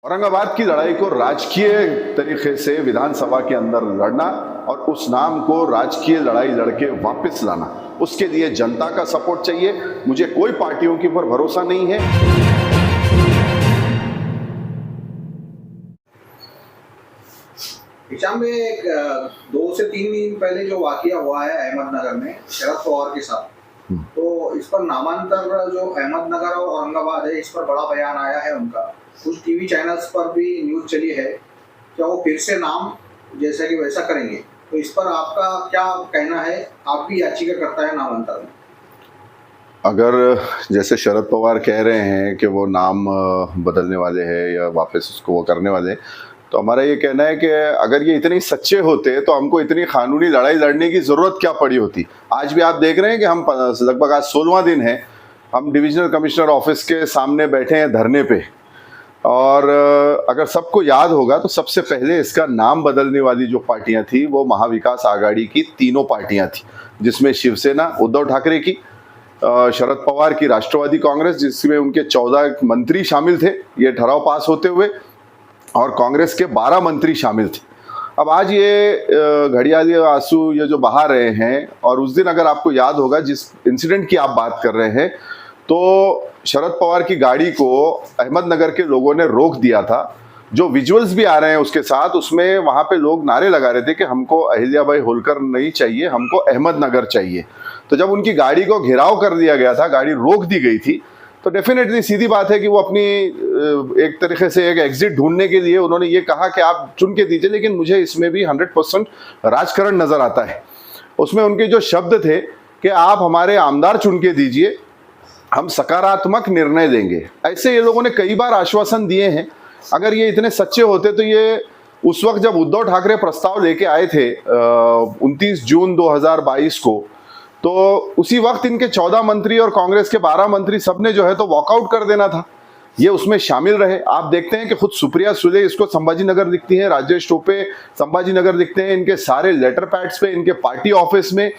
औरंगाबाद की लड़ाई को राजकीय तरीके से विधानसभा के अंदर लड़ना और उस नाम को राजकीय लड़ाई लड़के वापस लाना, उसके लिए जनता का सपोर्ट चाहिए। मुझे कोई पार्टियों के ऊपर भरोसा नहीं है। हिशाम में एक 2 से 3 दिन पहले जो वाकया हुआ है अहमदनगर में शरद पवार के साथ, तो इस पर नामांतर जो अहमदनगर और औरंगाबाद है, इस पर बड़ा बयान आया है उनका। कुछ टीवी चैनल्स पर भी न्यूज चली है, क्या वो फिर से नाम जैसा कि वैसा करेंगे? तो इस पर आपका क्या कहना है? आप भी याचिका करता है नामांतर में। अगर जैसे शरद पवार कह रहे हैं कि वो नाम बदलने वाले हैं या वापस उसको वो करने वाले हैं, तो हमारा ये कहना है कि अगर ये इतने सच्चे होते तो हमको इतनी कानूनी लड़ाई लड़ने की ज़रूरत क्या पड़ी होती। आज भी आप देख रहे हैं कि हम लगभग आज 16वां दिन है, हम डिविजनल कमिश्नर ऑफिस के सामने बैठे हैं धरने पे। और अगर सबको याद होगा तो सबसे पहले इसका नाम बदलने वाली जो पार्टियां थी वो महाविकास आघाड़ी की तीनों पार्टियां थी, जिसमें शिवसेना उद्धव ठाकरे की, शरद पवार की राष्ट्रवादी कांग्रेस जिसमें उनके 14 मंत्री शामिल थे ये ठहराव पास होते हुए, और कांग्रेस के 12 मंत्री शामिल थे। अब आज ये घड़ियाली आंसू ये जो बहा रहे हैं, और उस दिन अगर आपको याद होगा जिस इंसिडेंट की आप बात कर रहे हैं, तो शरद पवार की गाड़ी को अहमदनगर के लोगों ने रोक दिया था। जो विजुअल्स भी आ रहे हैं उसके साथ, उसमें वहां पे लोग नारे लगा रहे थे कि हमको अहिल्याबाई होलकर नहीं चाहिए, हमको अहमदनगर चाहिए। तो जब उनकी गाड़ी को घेराव कर दिया गया था, गाड़ी रोक दी गई थी, तो डेफिनेटली सीधी बात है कि वो अपनी एक तरीके से एक एग्जिट ढूंढने के लिए उन्होंने ये कहा कि आप चुन के दीजिए। लेकिन मुझे इसमें भी 100% राजकारण नजर आता है। उसमें उनके जो शब्द थे कि आप हमारे आमदार चुन के दीजिए, हम सकारात्मक निर्णय लेंगे, ऐसे ये लोगों ने कई बार आश्वासन दिए हैं। अगर ये इतने सच्चे होते तो ये उस वक्त जब उद्धव ठाकरे प्रस्ताव लेके आए थे 29 जून 2022 को, तो उसी वक्त इनके 14 मंत्री और कांग्रेस के 12 मंत्री सबने जो है तो वॉकआउट कर देना था। ये उसमें शामिल रहे। आप देखते हैं कि खुद सुप्रिया सुले इसको संभाजी नगर लिखती हैं, राजेश टोपे संभाजी नगर लिखते हैं, इनके सारे लेटर पैड्स पे, इनके पार्टी ऑफिस में,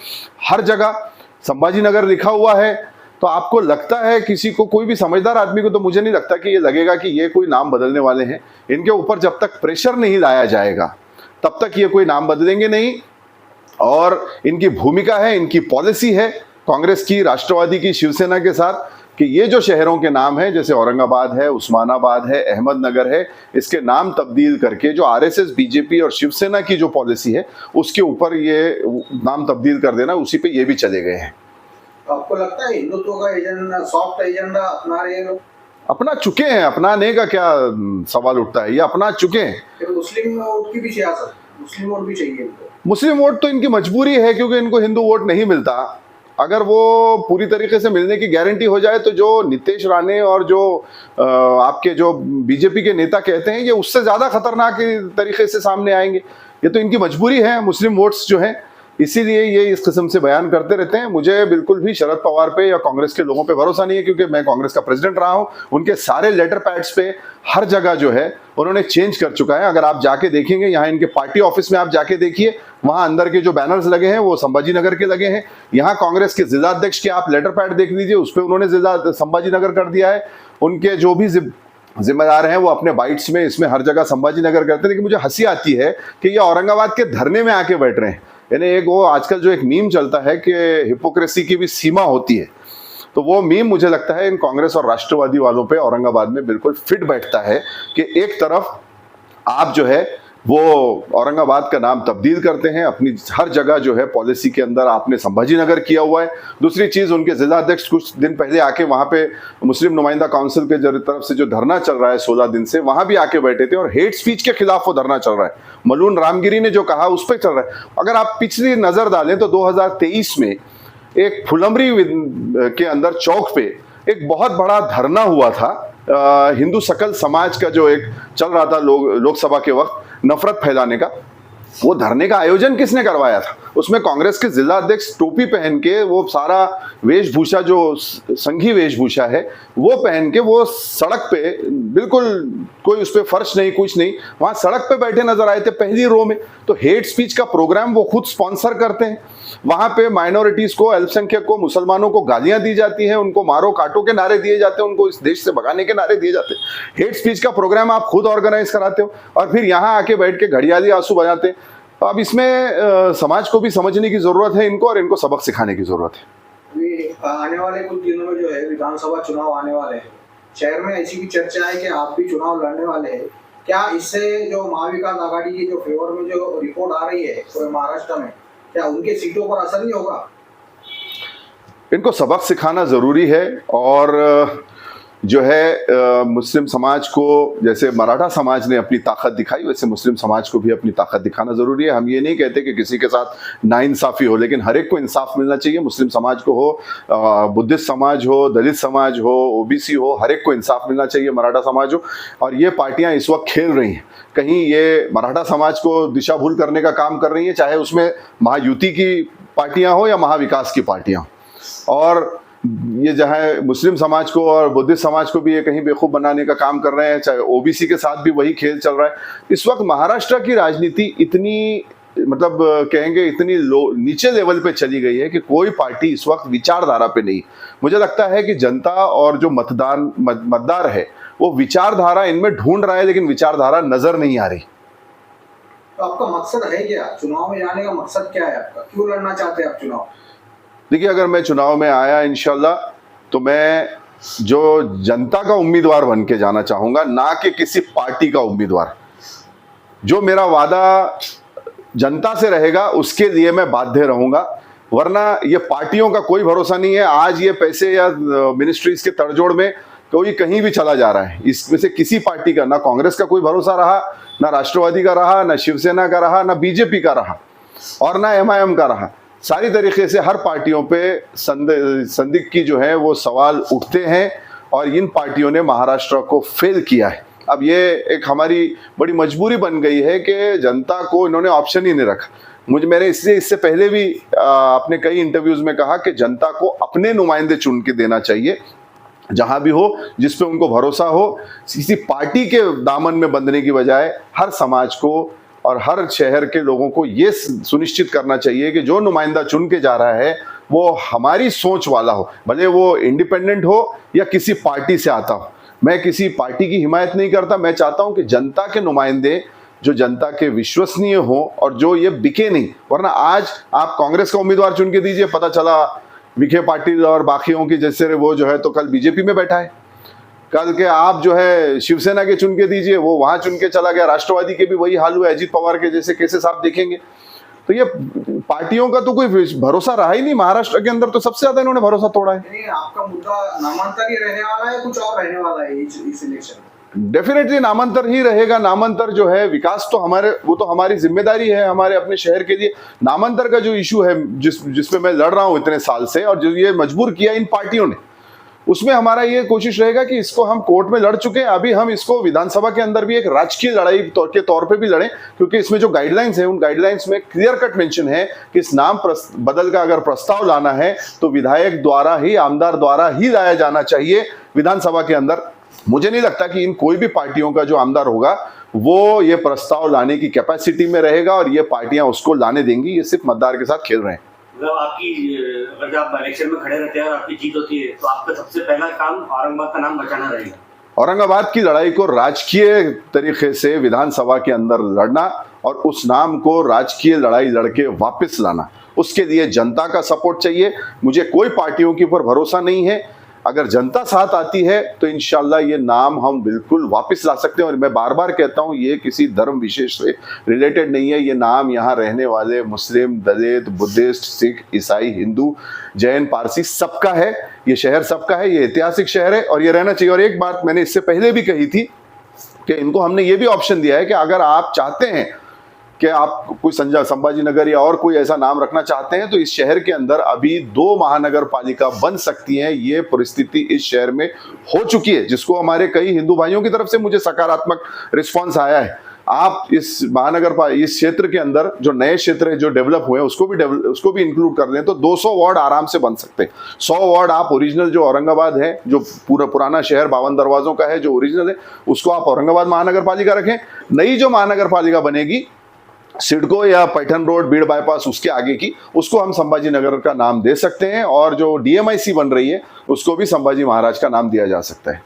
हर जगह संभाजी नगर लिखा हुआ है। तो आपको लगता है किसी को, कोई भी समझदार आदमी को तो मुझे नहीं लगता कि ये लगेगा कि ये कोई नाम बदलने वाले हैं। इनके ऊपर जब तक प्रेशर नहीं लाया जाएगा तब तक ये कोई नाम बदलेंगे नहीं। और इनकी भूमिका है, इनकी पॉलिसी है कांग्रेस की, राष्ट्रवादी की, शिवसेना के साथ, कि ये जो शहरों के नाम है जैसे औरंगाबाद है, उस्मानाबाद है, अहमदनगर है, इसके नाम तब्दील करके जो आरएसएस, बीजेपी और शिवसेना की जो पॉलिसी है उसके ऊपर ये नाम तब्दील कर देना, उसी पे ये भी चले गए हैं। आपको लगता है हिंदुत्व का एजेंडा, सॉफ्ट एजेंडा अपना रहे हैं? अपना चुके हैं, अपनाने का क्या सवाल उठता है, ये अपना चुके हैं। तो मुस्लिम वोट की भी सियासत, मुस्लिम वोट भी चाहिए इनको। मुस्लिम वोट तो इनकी मजबूरी है क्योंकि इनको हिंदू वोट नहीं मिलता। अगर वो पूरी तरीके से मिलने की गारंटी हो जाए तो जो नितेश राणे और जो आपके जो बीजेपी के नेता कहते हैं, ये उससे ज्यादा खतरनाक तरीके से सामने आएंगे। ये तो इनकी मजबूरी है, मुस्लिम वोट्स जो हैं, इसीलिए ये इस किस्म से बयान करते रहते हैं। मुझे बिल्कुल भी शरद पवार पे या कांग्रेस के लोगों पे भरोसा नहीं है, क्योंकि मैं कांग्रेस का प्रेसिडेंट रहा हूं। उनके सारे लेटर पैड्स पे हर जगह जो है उन्होंने चेंज कर चुका है। अगर आप जाके देखेंगे, यहाँ इनके पार्टी ऑफिस में आप जाके देखिए, वहां अंदर के जो बैनर्स लगे हैं वो संभाजी नगर के लगे हैं। यहाँ कांग्रेस के जिलाध्यक्ष के आप लेटर पैड देख लीजिए, उस पर उन्होंने जिला संभाजी नगर कर दिया है। उनके जो भी जिम्मेदार हैं वो अपने बाइट्स में इसमें हर जगह संभाजी नगर करते हैं। लेकिन मुझे हंसी आती है कि ये औरंगाबाद के धरने में आके बैठ रहे हैं। यानी एक वो आजकल जो एक मीम चलता है कि हिपोक्रेसी की भी सीमा होती है, तो वो मीम मुझे लगता है इन कांग्रेस और राष्ट्रवादी वालों पे औरंगाबाद में बिल्कुल फिट बैठता है कि एक तरफ आप जो है वो औरंगाबाद का नाम तब्दील करते हैं, अपनी हर जगह जो है पॉलिसी के अंदर आपने संभाजी नगर किया हुआ है। दूसरी चीज, उनके जिलाध्यक्ष कुछ दिन पहले आके वहां पे मुस्लिम नुमाइंदा काउंसिल के तरफ से जो धरना चल रहा है 16 दिन से, वहां भी आके बैठे थे और हेट स्पीच के खिलाफ वो धरना चल रहा है। मलून रामगिरी ने जो कहा उस पर चल रहा है। अगर आप पिछली नजर डालें तो 2023 में एक फुलंबरी के अंदर चौक पे एक बहुत बड़ा धरना हुआ था। हिंदू सकल समाज का जो एक चल रहा था लोकसभा के वक्त नफरत फैलाने का, वो धरने का आयोजन किसने करवाया था? उसमें कांग्रेस के जिला अध्यक्ष टोपी पहन के वो सारा वेशभूषा जो संघी वेशभूषा है वो पहन के वो सड़क पे बिल्कुल कोई उस पर फर्श नहीं कुछ नहीं वहां सड़क पे बैठे नजर आए थे पहली रो में। तो हेट स्पीच का प्रोग्राम वो खुद स्पॉन्सर करते हैं। वहां पे माइनॉरिटीज को, अल्पसंख्यक को, मुसलमानों को गालियां दी जाती हैं, उनको मारो काटो के नारे दिए जाते हैं, उनको इस देश से भगाने के नारे दिए जाते हैं। हेट स्पीच का प्रोग्राम आप खुद ऑर्गेनाइज कराते हो और फिर यहाँ आके बैठ के घड़ियाली आंसू बजाते हैं। तो अब इसमें समाज को भी समझने की जरूरत है इनको, और इनको सबक सिखाने की जरूरत है। आने वाले कुछ दिनों में जो है विधानसभा चुनाव आने वाले हैं, शहर में ऐसी भी चर्चा है कि आप भी चुनाव लड़ने वाले हैं। क्या इससे जो महाविकास आघाड़ी की जो फेवर में जो रिपोर्ट आ रही है पूरे महाराष्ट्र में, क्या उनके सीटों पर असर नहीं होगा? इनको सबक सिखाना जरूरी है। और जो है मुस्लिम समाज को, जैसे मराठा समाज ने अपनी ताकत दिखाई, वैसे मुस्लिम समाज को भी अपनी ताकत दिखाना जरूरी है। हम ये नहीं कहते कि किसी के साथ नाइंसाफी हो, लेकिन हर एक को इंसाफ मिलना चाहिए। मुस्लिम समाज को हो, बुद्धिस्ट समाज हो, दलित समाज हो, ओबीसी हो, हर एक को इंसाफ मिलना चाहिए, मराठा समाज हो। और ये पार्टियां इस वक्त खेल रही हैं, कहीं ये मराठा समाज को दिशा भूल करने का काम कर रही है, चाहे उसमें महायुति की पार्टियां हो या महाविकास की पार्टियां हो। और ये जहाँ मुस्लिम समाज को और बुद्धिस्ट समाज को भी ये कहीं बेवकूफ बनाने का काम कर रहे हैं, चाहे ओबीसी के साथ भी वही खेल चल रहा है। इस वक्त महाराष्ट्र की राजनीति इतनी, मतलब कहेंगे इतनी नीचे लेवल पे चली गई है कि कोई पार्टी इस वक्त विचारधारा पे नहीं। मुझे लगता है कि जनता और जो मतदार है वो विचारधारा इनमें ढूंढ रहा है, लेकिन विचारधारा नजर नहीं आ रही। तो आपका मकसद है क्या? चुनाव में जाने का मकसद क्या है आपका? क्यों लड़ना चाहते हैं आप चुनाव? देखिए, अगर मैं चुनाव में आया इंशाल्लाह, तो मैं जो जनता का उम्मीदवार बन के जाना चाहूंगा, ना कि किसी पार्टी का उम्मीदवार। जो मेरा वादा जनता से रहेगा उसके लिए मैं बाध्य रहूंगा, वरना ये पार्टियों का कोई भरोसा नहीं है। आज ये पैसे या मिनिस्ट्रीज के तड़जोड़ में कोई कहीं भी चला जा रहा है। इसमें से किसी पार्टी का, ना कांग्रेस का कोई भरोसा रहा, ना राष्ट्रवादी का रहा, ना शिवसेना का रहा, ना बीजेपी का रहा, और ना एमआईएम का रहा। सारी तरीके से हर पार्टियों पे संदिग्ध की जो है वो सवाल उठते हैं, और इन पार्टियों ने महाराष्ट्र को फेल किया है। अब ये एक हमारी बड़ी मजबूरी बन गई है कि जनता को इन्होंने ऑप्शन ही नहीं रखा। मैंने इससे पहले भी अपने कई इंटरव्यूज में कहा कि जनता को अपने नुमाइंदे चुन के देना चाहिए, जहां भी हो, जिस पे उनको भरोसा हो। किसी पार्टी के दामन में बंधने की बजाय हर समाज को और हर शहर के लोगों को ये सुनिश्चित करना चाहिए कि जो नुमाइंदा चुन के जा रहा है वो हमारी सोच वाला हो, भले वो इंडिपेंडेंट हो या किसी पार्टी से आता हो। मैं किसी पार्टी की हिमायत नहीं करता। मैं चाहता हूं कि जनता के नुमाइंदे जो जनता के विश्वसनीय हो और जो ये बिके नहीं। वरना आज आप कांग्रेस का उम्मीदवार चुन के दीजिए, पता चला विखे पाटिल और बाकियों की जैसे वो जो है तो कल बीजेपी में बैठा है। कल के आप जो है शिवसेना के चुन के दीजिए, वो वहां चुन के चला गया। राष्ट्रवादी के भी वही हाल हुआ, अजीत पवार के जैसे केसेस आप देखेंगे। तो ये पार्टियों का तो कोई भरोसा रहा ही नहीं। महाराष्ट्र के अंदर तो सबसे ज्यादा इन्होंने भरोसा तोड़ा है। नहीं, आपका मुद्दा नामांतर ही रहने वाला है, कुछ और रहने वाला है इस इलेक्शन में? डेफिनेटली नामांतर ही रहेगा। नामांतर जो है, विकास तो वो तो हमारी जिम्मेदारी है हमारे अपने शहर के लिए। नामांतर का जो इशू है जिसपे मैं लड़ रहा हूं इतने साल से, और जो ये मजबूर किया इन पार्टियों ने, उसमें हमारा ये कोशिश रहेगा कि इसको हम कोर्ट में लड़ चुके हैं। अभी हम इसको विधानसभा के अंदर भी एक राजकीय लड़ाई के तौर पे भी लड़ें, क्योंकि इसमें जो गाइडलाइंस है उन गाइडलाइंस में क्लियर कट मेंशन है कि इस नाम बदल का अगर प्रस्ताव लाना है तो विधायक द्वारा ही, आमदार द्वारा ही लाया जाना चाहिए विधानसभा के अंदर। मुझे नहीं लगता कि इन कोई भी पार्टियों का जो आमदार होगा वो ये प्रस्ताव लाने की कैपेसिटी में रहेगा, और ये पार्टियां उसको लाने देंगी। ये सिर्फ मतदार के साथ खेल रहे हैं। मतलब आपकी, अगर आप इलेक्शन में खड़े रहते हैं और आपकी जीत होती है, तो आपका सबसे पहला काम औरंगाबाद का नाम बचाना रहेगा। औरंगाबाद की लड़ाई को राजकीय तरीके से विधानसभा के अंदर लड़ना, और उस नाम को राजकीय लड़ाई लड़के वापस लाना, उसके लिए जनता का सपोर्ट चाहिए। मुझे कोई पार्टियों के ऊपर भरोसा नहीं है। अगर जनता साथ आती है तो इंशाल्लाह ये नाम हम बिल्कुल वापस ला सकते हैं। और मैं बार बार कहता हूँ, ये किसी धर्म विशेष से रिलेटेड नहीं है। ये नाम यहाँ रहने वाले मुस्लिम, दलित, बुद्धिस्ट, सिख, ईसाई, हिंदू, जैन, पारसी सबका है। ये शहर सबका है, ये ऐतिहासिक शहर है और ये रहना चाहिए। और एक बात मैंने इससे पहले भी कही थी कि इनको हमने ये भी ऑप्शन दिया है कि अगर आप चाहते हैं कि आप कोई संभाजी नगर या और कोई ऐसा नाम रखना चाहते हैं, तो इस शहर के अंदर अभी 2 महानगर पालिका बन सकती हैं। ये परिस्थिति इस शहर में हो चुकी है, जिसको हमारे कई हिंदू भाइयों की तरफ से मुझे सकारात्मक रिस्पांस आया है। आप इस इस क्षेत्र के अंदर जो नए क्षेत्र है जो डेवलप हुए हैं उसको भी इंक्लूड कर दें तो 200 वार्ड आराम से बन सकते हैं। 100 वार्ड आप ओरिजिनल जो औरंगाबाद है, जो पूरा पुराना शहर 52 दरवाजों का है जो ओरिजिनल है, उसको आप औरंगाबाद महानगर पालिका रखें। नई जो महानगर पालिका बनेगी सिडको या पैठन रोड बीड़ बाईपास उसके आगे की, उसको हम संभाजी नगर का नाम दे सकते हैं, और जो DMIC बन रही है उसको भी संभाजी महाराज का नाम दिया जा सकता है।